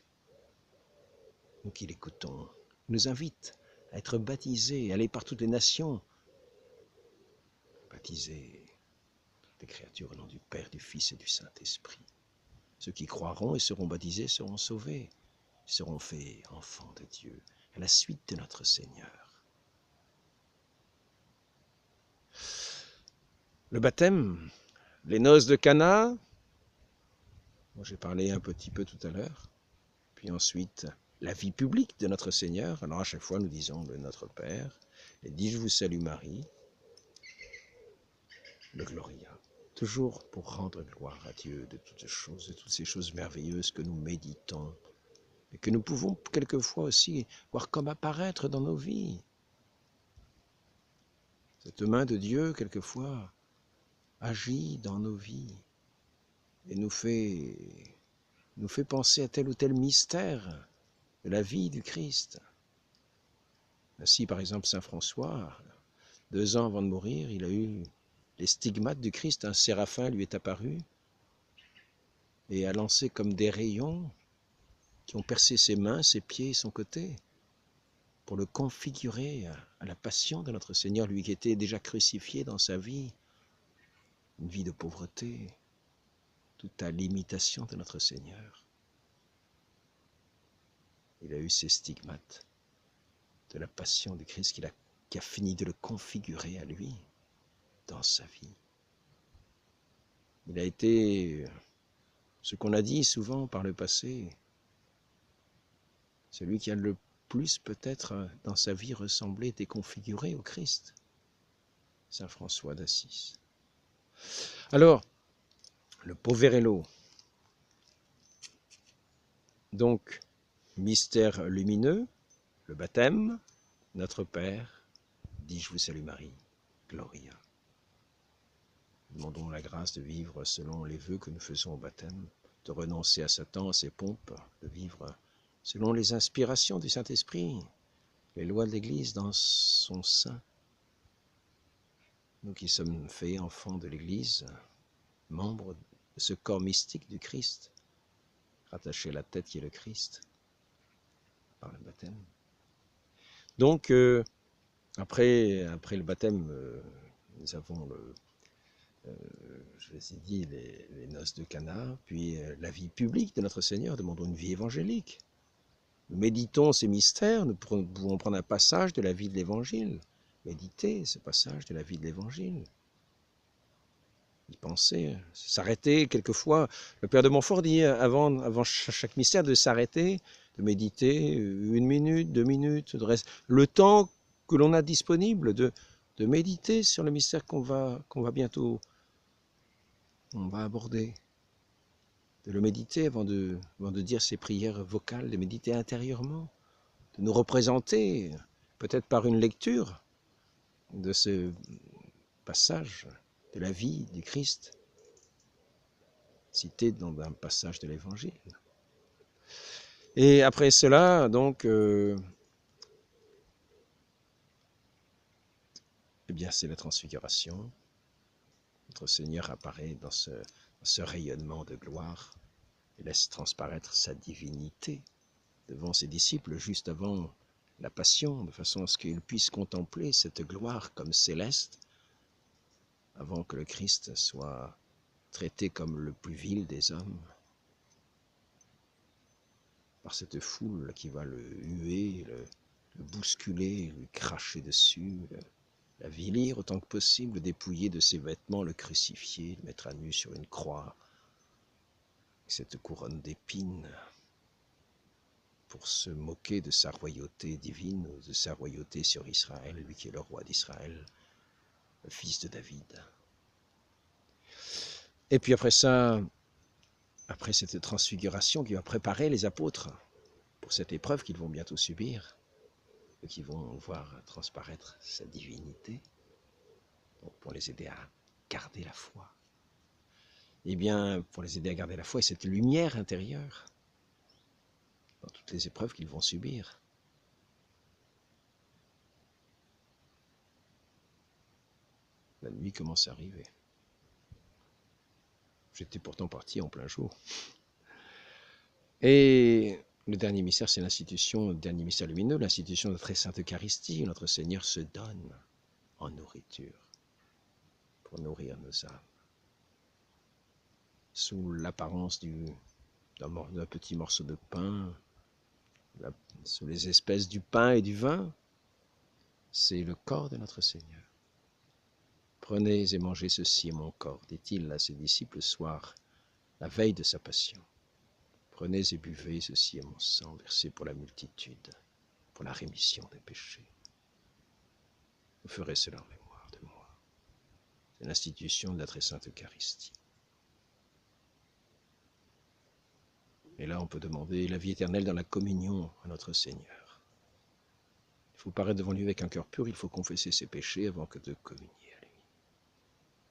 Nous qui l'écoutons, il nous invite à être baptisés, à aller par toutes les nations, baptisés des créatures au nom du Père, du Fils et du Saint-Esprit. Ceux qui croiront et seront baptisés seront sauvés, seront faits enfants de Dieu, à la suite de notre Seigneur. Le baptême, les noces de Cana, dont j'ai parlé un petit peu tout à l'heure, puis ensuite la vie publique de notre Seigneur. Alors à chaque fois nous disons le Notre Père, et dis je vous salue Marie, le Gloria. Toujours pour rendre gloire à Dieu de toutes choses, de toutes ces choses merveilleuses que nous méditons et que nous pouvons quelquefois aussi voir comme apparaître dans nos vies. Cette main de Dieu, quelquefois, agit dans nos vies et nous fait penser à tel ou tel mystère de la vie du Christ. Ainsi, par exemple, saint François, 2 ans avant de mourir, il a eu les stigmates du Christ, un séraphin lui est apparu et a lancé comme des rayons qui ont percé ses mains, ses pieds et son côté pour le configurer à la passion de notre Seigneur, lui qui était déjà crucifié dans sa vie, une vie de pauvreté, tout à l'imitation de notre Seigneur. Il a eu ces stigmates de la passion du Christ qui a fini de le configurer à lui dans sa vie. Il a été ce qu'on a dit souvent par le passé, celui qui a le plus peut-être dans sa vie ressemblé, était configuré au Christ, saint François d'Assise. Alors, le Poverello, donc mystère lumineux, le baptême, notre Père, dis je vous salue Marie, Gloria. Demandons la grâce de vivre selon les vœux que nous faisons au baptême, de renoncer à Satan, à ses pompes, de vivre selon les inspirations du Saint-Esprit, les lois de l'Église dans son sein. Nous qui sommes faits enfants de l'Église, membres de ce corps mystique du Christ, rattachés à la tête qui est le Christ, par le baptême. Donc, après le baptême, nous avons je vous ai dit, les noces de Cana, puis la vie publique de notre Seigneur, demandons une vie évangélique. Nous méditons ces mystères, nous pouvons prendre un passage de la vie de l'Évangile, méditer ce passage de la vie de l'Évangile, y penser, s'arrêter quelquefois. Le Père de Montfort dit avant chaque mystère de s'arrêter, de méditer 1 minute, 2 minutes, le temps que l'on a disponible de méditer sur le mystère qu'on va bientôt aborder, de le méditer avant de dire ses prières vocales, de méditer intérieurement, de nous représenter, peut-être par une lecture de ce passage de la vie du Christ, cité dans un passage de l'Évangile. Et après cela, donc, eh bien, c'est la transfiguration. Notre Seigneur apparaît dans ce rayonnement de gloire et laisse transparaître sa divinité devant ses disciples juste avant la passion, de façon à ce qu'ils puissent contempler cette gloire comme céleste, avant que le Christ soit traité comme le plus vil des hommes, par cette foule qui va le huer, le bousculer, lui cracher dessus, l'avilir autant que possible, dépouiller de ses vêtements, le crucifier, le mettre à nu sur une croix, cette couronne d'épines, pour se moquer de sa royauté divine, de sa royauté sur Israël, lui qui est le roi d'Israël, le fils de David. Et puis après ça, après cette transfiguration qui va préparer les apôtres pour cette épreuve qu'ils vont bientôt subir, et qui vont voir transparaître sa divinité, donc pour les aider à garder la foi. Eh bien, pour les aider à garder la foi et cette lumière intérieure dans toutes les épreuves qu'ils vont subir. nuit commence à arriver. J'étais pourtant parti en plein jour. Et le dernier mystère, c'est l'institution, le dernier mystère lumineux, l'institution de la très sainte Eucharistie. Notre Seigneur se donne en nourriture pour nourrir nos âmes. Sous l'apparence d'un petit morceau de pain, sous les espèces du pain et du vin, c'est le corps de notre Seigneur. Prenez et mangez ceci, mon corps, dit-il à ses disciples le soir, la veille de sa passion. Prenez et buvez, ceci est mon sang, versé pour la multitude, pour la rémission des péchés. Vous ferez cela en mémoire de moi. C'est l'institution de la très sainte Eucharistie. Et là, on peut demander la vie éternelle dans la communion à notre Seigneur. Il faut paraître devant lui avec un cœur pur, il faut confesser ses péchés avant que de communier à lui.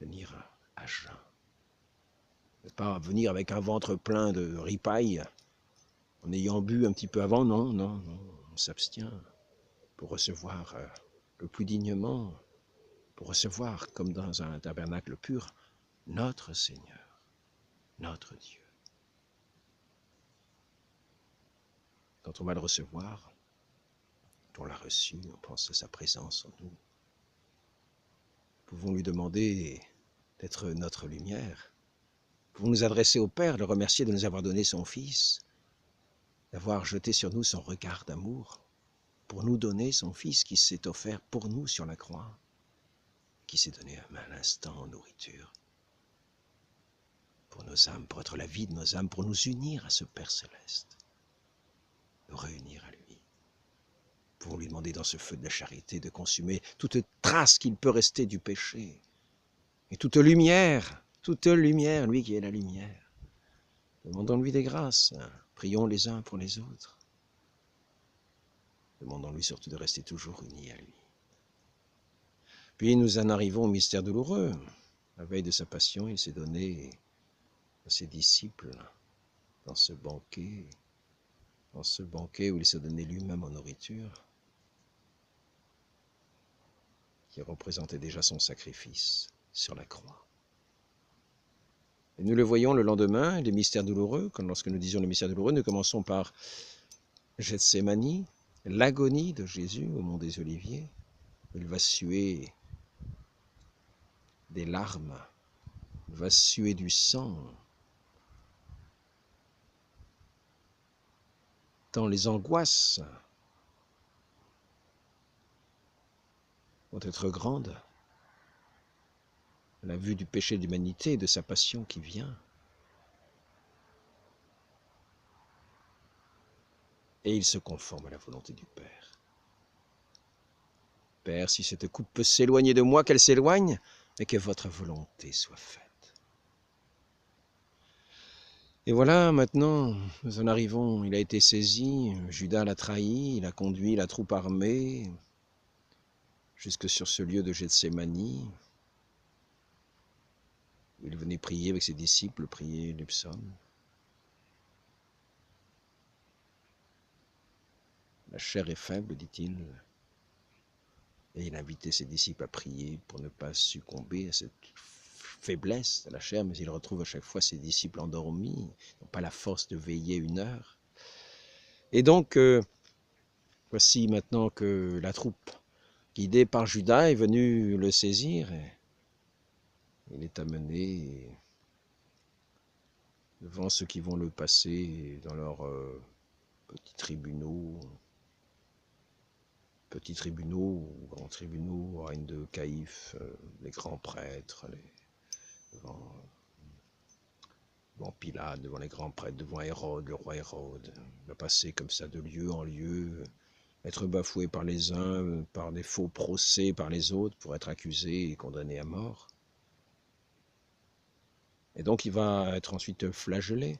Venir à jeun. Ne pas venir avec un ventre plein de ripaille, en ayant bu un petit peu avant, non, on s'abstient pour recevoir le plus dignement, pour recevoir, comme dans un tabernacle pur, notre Seigneur, notre Dieu. Quand on va le recevoir, quand on l'a reçu, on pense à sa présence en nous. Nous pouvons lui demander d'être notre lumière. Nous pouvons nous adresser au Père, le remercier de nous avoir donné son Fils, d'avoir jeté sur nous son regard d'amour, pour nous donner son Fils qui s'est offert pour nous sur la croix, qui s'est donné à l'instant en nourriture, pour nos âmes, pour être la vie de nos âmes, pour nous unir à ce Père céleste, nous réunir à lui. Nous pouvons lui demander dans ce feu de la charité de consumer toute trace qu'il peut rester du péché, et toute lumière, lui qui est la lumière. Demandons-lui des grâces, prions les uns pour les autres. Demandons-lui surtout de rester toujours unis à lui. Puis nous en arrivons au mystère douloureux. La veille de sa passion, il s'est donné à ses disciples dans ce banquet où il s'est donné lui-même en nourriture, qui représentait déjà son sacrifice sur la croix. Et nous le voyons le lendemain, les mystères douloureux. Lorsque nous disons les mystères douloureux, nous commençons par Gethsémani, l'agonie de Jésus au mont des Oliviers. Il va suer des larmes, il va suer du sang, tant les angoisses vont être grandes à la vue du péché d'humanité et de sa passion qui vient. Et il se conforme à la volonté du Père. Père, si cette coupe peut s'éloigner de moi, qu'elle s'éloigne, mais que votre volonté soit faite. Et voilà, maintenant, nous en arrivons, il a été saisi, Judas l'a trahi, il a conduit la troupe armée jusque sur ce lieu de Gethsémani, où il venait prier avec ses disciples, prier les psaumes. La chair est faible, dit-il, et il invitait ses disciples à prier pour ne pas succomber à cette faiblesse de la chair, mais il retrouve à chaque fois ses disciples endormis, n'ont pas la force de veiller une heure. Et donc, voici maintenant que la troupe, guidée par Judas, est venue le saisir, et il est amené devant ceux qui vont le passer dans leurs petits tribunaux ou grands tribunaux, règne de Caïphe, les grands prêtres, devant Pilate, devant les grands prêtres, devant Hérode, le roi Hérode. Il va passer comme ça de lieu en lieu, être bafoué par les uns, par des faux procès par les autres, pour être accusé et condamné à mort. Et donc il va être ensuite flagellé.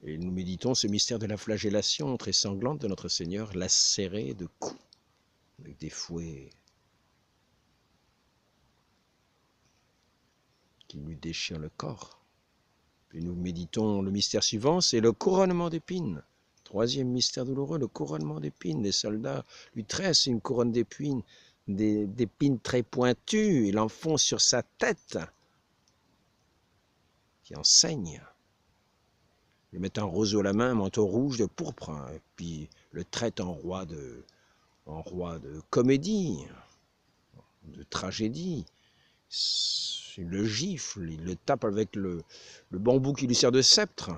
Et nous méditons ce mystère de la flagellation très sanglante de notre Seigneur, lacéré de coups, avec des fouets qui lui déchirent le corps. Puis nous méditons le mystère suivant, c'est le couronnement d'épines. Troisième mystère douloureux, le couronnement d'épines. Les soldats lui tressent une couronne d'épines d'épines très pointues, il enfonce sur sa tête, qui enseigne. Il met un roseau à la main, un manteau rouge de pourpre, et puis le traite en roi de comédie, de tragédie. Il le gifle, il le tape avec le bambou qui lui sert de sceptre.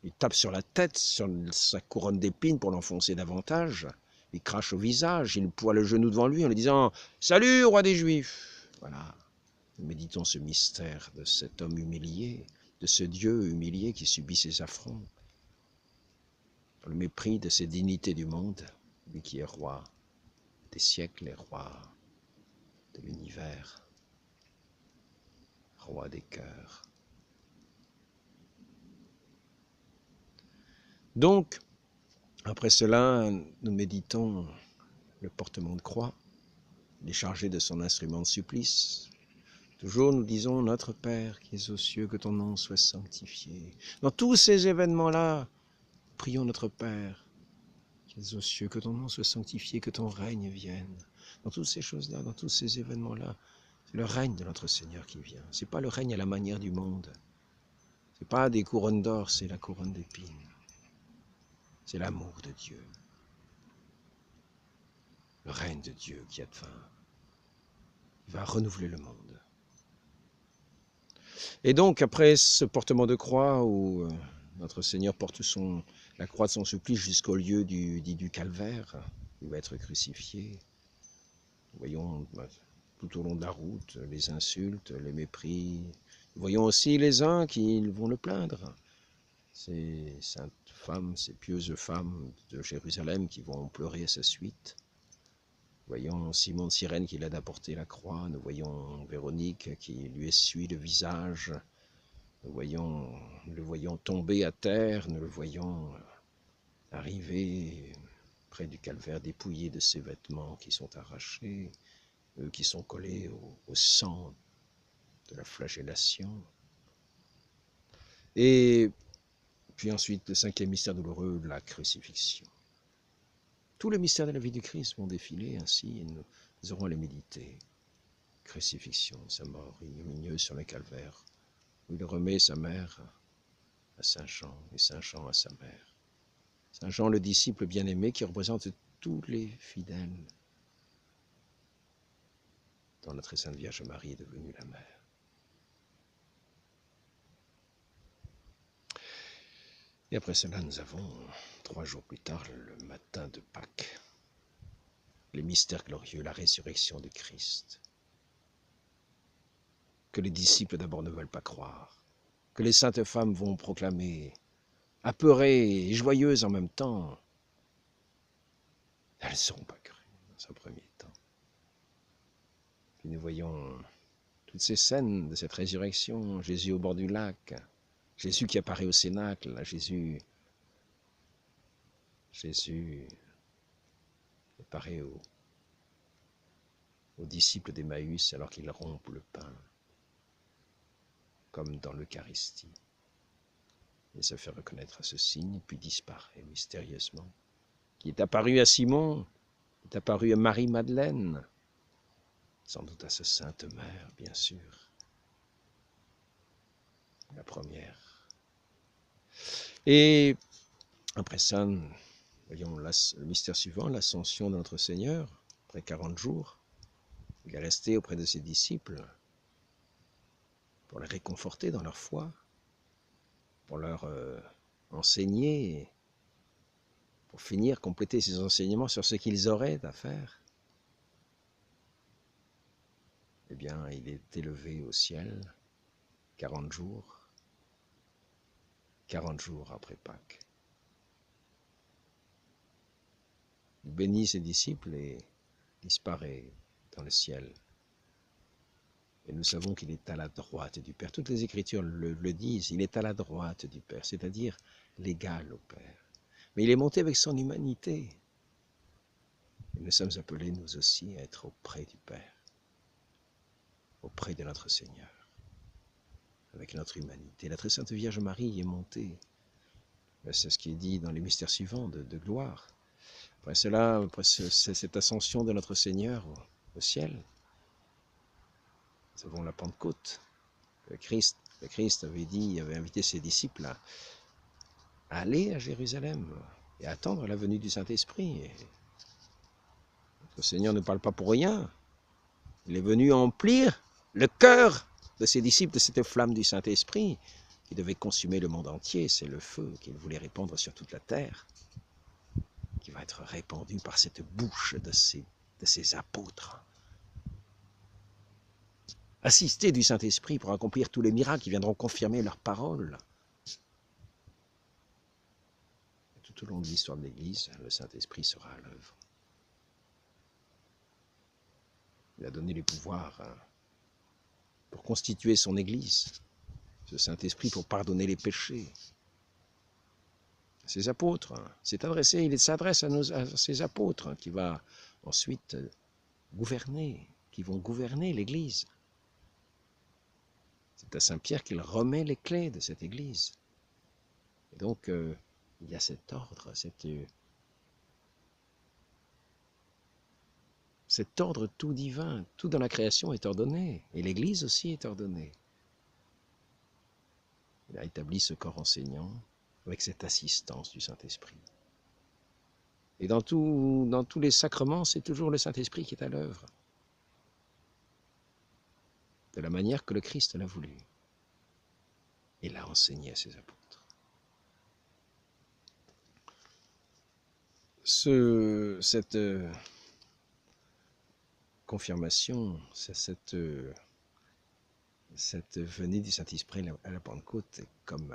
Il tape sur la tête, sur sa couronne d'épines pour l'enfoncer davantage. Il crache au visage, il poile le genou devant lui en lui disant « Salut, roi des Juifs !» Voilà. Méditons ce mystère de cet homme humilié, de ce Dieu humilié qui subit ses affronts. Dans le mépris de ces dignités du monde, lui qui est roi des siècles et roi de l'univers, roi des cœurs. Donc, après cela, nous méditons le portement de croix, déchargé de son instrument de supplice. Toujours nous disons, notre Père qui es aux cieux, que ton nom soit sanctifié. Dans tous ces événements-là, prions notre Père qui es aux cieux, que ton nom soit sanctifié, que ton règne vienne. Dans toutes ces choses-là, dans tous ces événements-là, c'est le règne de notre Seigneur qui vient. Ce n'est pas le règne à la manière du monde. Ce n'est pas des couronnes d'or, c'est la couronne d'épines. C'est l'amour de Dieu. Le règne de Dieu qui advint. Il va renouveler le monde. Et donc, après ce portement de croix où notre Seigneur porte la croix de son supplice jusqu'au lieu du calvaire, il va être crucifié. Nous voyons tout au long de la route les insultes, les mépris. Nous voyons aussi les uns qui vont le plaindre. Ces saintes femmes, ces pieuses femmes de Jérusalem qui vont pleurer à sa suite. Nous voyons Simon de Cyrène qui l'aide à porter la croix. Nous voyons Véronique qui lui essuie le visage. Nous le voyons tomber à terre. Nous le voyons arriver près du calvaire, dépouillé de ses vêtements qui sont arrachés, eux qui sont collés au sang de la flagellation. Et puis ensuite, le cinquième mystère douloureux, la crucifixion. Tous les mystères de la vie du Christ vont défiler ainsi, et nous aurons à les méditer. Crucifixion, sa mort ignominieuse sur le calvaire, où il remet sa mère à Saint Jean, et Saint Jean à sa mère. Saint Jean, le disciple bien-aimé, qui représente tous les fidèles, dont notre Sainte Vierge Marie est devenue la mère. Et après cela, nous avons, 3 jours plus tard, le matin de Pâques, les mystères glorieux, la résurrection de Christ, que les disciples d'abord ne veulent pas croire, que les saintes femmes vont proclamer, apeurées et joyeuses en même temps. Elles ne seront pas crues dans un premier temps. Puis nous voyons toutes ces scènes de cette résurrection, Jésus au bord du lac, Jésus qui apparaît au cénacle, Jésus apparaît aux disciples d'Emmaüs alors qu'ils rompent le pain, comme dans l'Eucharistie. Il se fait reconnaître à ce signe, puis disparaît mystérieusement. Qui est apparu à Simon, est apparu à Marie-Madeleine, sans doute à sa Sainte Mère, bien sûr, la première. Et après ça, voyons le mystère suivant, l'ascension de notre Seigneur, après 40 jours. Il est resté auprès de ses disciples pour les réconforter dans leur foi, pour leur enseigner, pour finir, compléter ses enseignements sur ce qu'ils auraient à faire. Eh bien, il est élevé au ciel 40 jours après Pâques. Il bénit ses disciples et disparaît dans le ciel. Et nous savons qu'il est à la droite du Père. Toutes les Écritures le disent, il est à la droite du Père, c'est-à-dire l'égal au Père. Mais il est monté avec son humanité. Et nous sommes appelés, nous aussi, à être auprès du Père, auprès de notre Seigneur, avec notre humanité. La très sainte Vierge Marie y est montée. C'est ce qui est dit dans les mystères suivants de gloire. Après cela, après cette ascension de notre Seigneur au ciel. Nous avons la Pentecôte. Le Christ avait invité ses disciples à aller à Jérusalem et à attendre la venue du Saint-Esprit. Le Seigneur ne parle pas pour rien. Il est venu emplir le cœur de ses disciples de cette flamme du Saint-Esprit qui devait consumer le monde entier. C'est le feu qu'il voulait répandre sur toute la terre, qui va être répandu par cette bouche de ces apôtres. Assistés du Saint-Esprit pour accomplir tous les miracles qui viendront confirmer leurs paroles. Et tout au long de l'histoire de l'Église, le Saint-Esprit sera à l'œuvre. Il a donné les pouvoirs pour constituer son Église, ce Saint-Esprit pour pardonner les péchés. Ces apôtres, il s'adresse à ces apôtres qui va ensuite gouverner, qui vont gouverner l'Église. C'est à Saint-Pierre qu'il remet les clés de cette Église. Et donc, il y a cet ordre, cet ordre tout divin, tout dans la création est ordonné, et l'Église aussi est ordonnée. Il a établi ce corps enseignant avec cette assistance du Saint-Esprit. Et dans tous les sacrements, c'est toujours le Saint-Esprit qui est à l'œuvre, de la manière que le Christ l'a voulu. Et l'a enseigné à ses apôtres. Cette confirmation, cette venue du Saint-Esprit à la Pentecôte est comme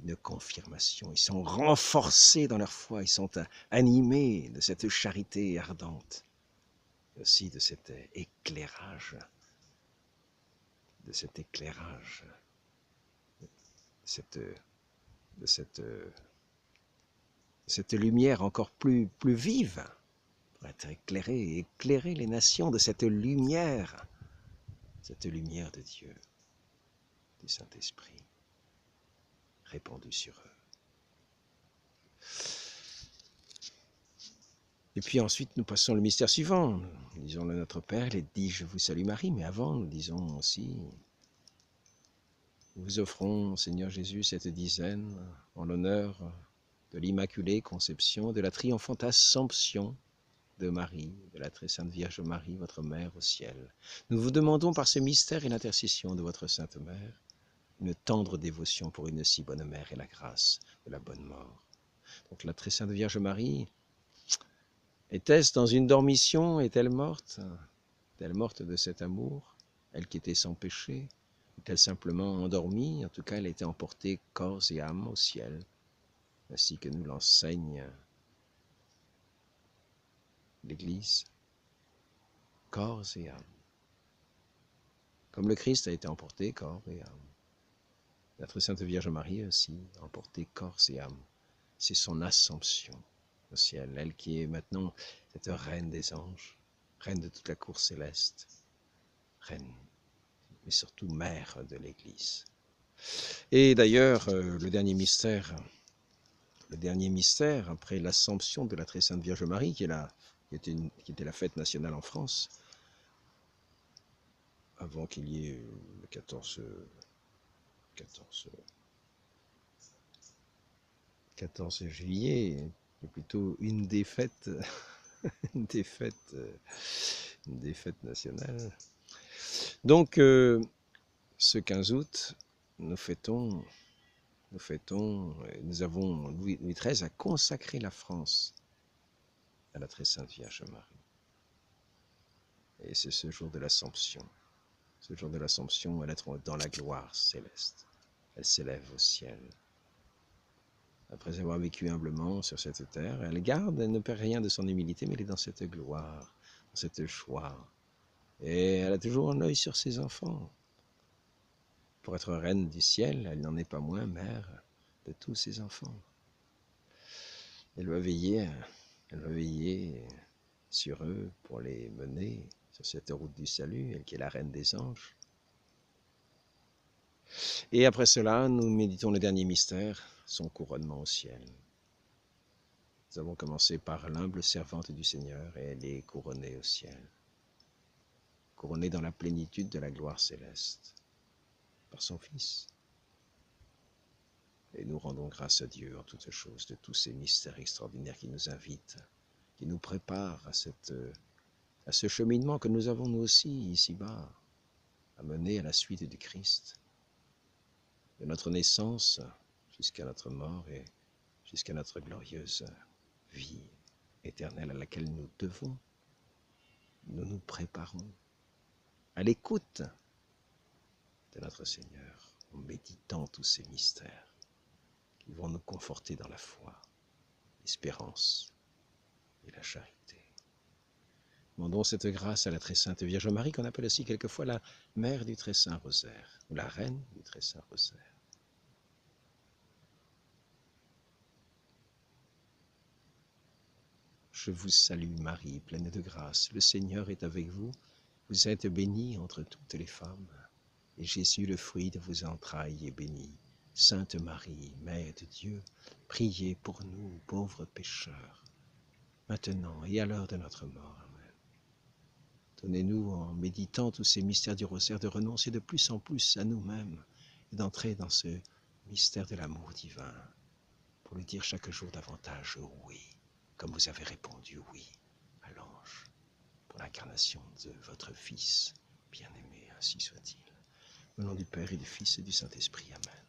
une confirmation. Ils sont renforcés dans leur foi, ils sont animés de cette charité ardente, et aussi de cet éclairage, de cette lumière encore plus vive, pour être éclairée et éclairer les nations de cette lumière de Dieu, du Saint-Esprit, répandu sur eux. Et puis ensuite, nous passons le mystère suivant. Nous disons le Notre Père, il est dit « Je vous salue Marie », mais avant, nous disons aussi « Nous vous offrons, Seigneur Jésus, cette dizaine en l'honneur de l'Immaculée Conception, de la triomphante Assomption de Marie, de la très sainte Vierge Marie, votre Mère au ciel. Nous vous demandons par ce mystère et l'intercession de votre Sainte Mère, une tendre dévotion pour une si bonne mère et la grâce de la bonne mort. » Donc la très sainte Vierge Marie, était-ce dans une dormition? Est-elle morte? Est-elle morte de cet amour? Elle qui était sans péché? Est-elle simplement endormie? En tout cas, elle a été emportée corps et âme au ciel, ainsi que nous l'enseigne l'Église. Corps et âme. Comme le Christ a été emporté corps et âme. La très sainte Vierge Marie aussi, emportée corps et âme. C'est son assomption au ciel, elle qui est maintenant cette reine des anges, reine de toute la cour céleste, reine, mais surtout mère de l'Église. Et d'ailleurs, le dernier mystère après l'Assomption de la très sainte Vierge Marie, qui était la fête nationale en France, avant qu'il y ait le 14 juillet, et plutôt une des fêtes, une des fêtes nationales. Donc, ce 15 août, nous avons Louis XIII a consacré la France à la très sainte Vierge Marie. Et c'est ce jour de l'Assomption. Ce jour de l'Assomption, elle est dans la gloire céleste. Elle s'élève au ciel. Après avoir vécu humblement sur cette terre, elle ne perd rien de son humilité, mais elle est dans cette gloire, dans cette joie. Et elle a toujours un œil sur ses enfants. Pour être reine du ciel, elle n'en est pas moins mère de tous ses enfants. Elle va veiller sur eux pour les mener sur cette route du salut, elle qui est la reine des anges. Et après cela, nous méditons le dernier mystère, son couronnement au ciel. Nous avons commencé par l'humble servante du Seigneur et elle est couronnée au ciel. couronné dans la plénitude de la gloire céleste, par son Fils. Et nous rendons grâce à Dieu en toutes choses de tous ces mystères extraordinaires qui nous invitent, qui nous préparent à ce cheminement que nous avons nous aussi ici-bas, à mener à la suite du Christ, de notre naissance jusqu'à notre mort et jusqu'à notre glorieuse vie éternelle à laquelle nous devons. Nous nous préparons à l'écoute de notre Seigneur en méditant tous ces mystères qui vont nous conforter dans la foi, l'espérance et la charité. Demandons cette grâce à la très sainte Vierge Marie, qu'on appelle aussi quelquefois la mère du très saint rosaire, ou la reine du très saint rosaire. Je vous salue Marie, pleine de grâce, le Seigneur est avec vous. Vous êtes bénie entre toutes les femmes, et Jésus, le fruit de vos entrailles, est béni. Sainte Marie, Mère de Dieu, priez pour nous, pauvres pécheurs, maintenant et à l'heure de notre mort. Amen. Donnez-nous, en méditant tous ces mystères du rosaire, de renoncer de plus en plus à nous-mêmes et d'entrer dans ce mystère de l'amour divin, pour lui dire chaque jour davantage oui, comme vous avez répondu oui à l'ange pour l'incarnation de votre Fils bien-aimé, ainsi soit-il. Au nom du Père et du Fils et du Saint-Esprit. Amen.